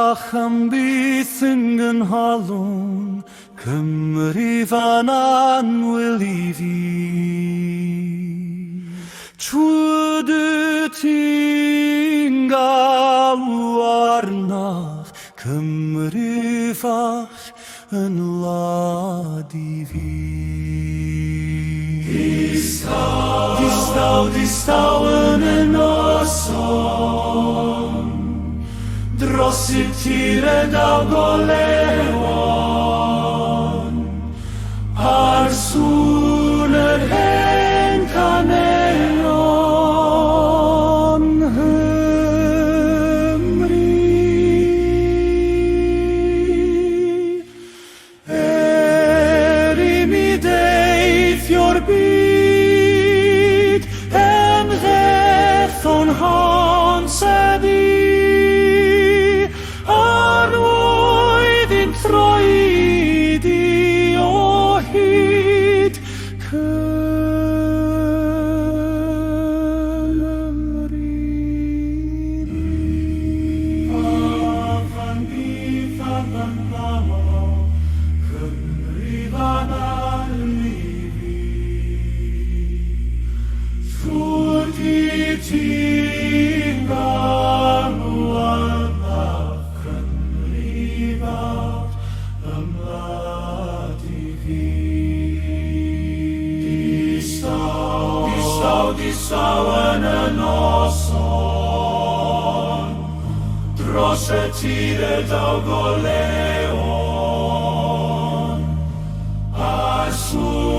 am byth yn gynhalwn, Cymru fan anwyl i fi. Trwyd y ti'n galw arnaf, Cymru fach yn wlad i fi. Distaw, distaw, distaw yn y noson, dros y tired a golewon, ar sŵn yr hen caneuon Nghymru. I mi deithio'r byd, ymddethon honsedd i, ar oedd i'n troedi o hyd Cymru. Fan byth fan law, Cymru fan anwyl i fi. Trwyd i ti'n galw arnaf, Cymru fach ymwlad i fi. Distaw, distaw, distaw yn y noson, dros y tired a goleuon, a sŵn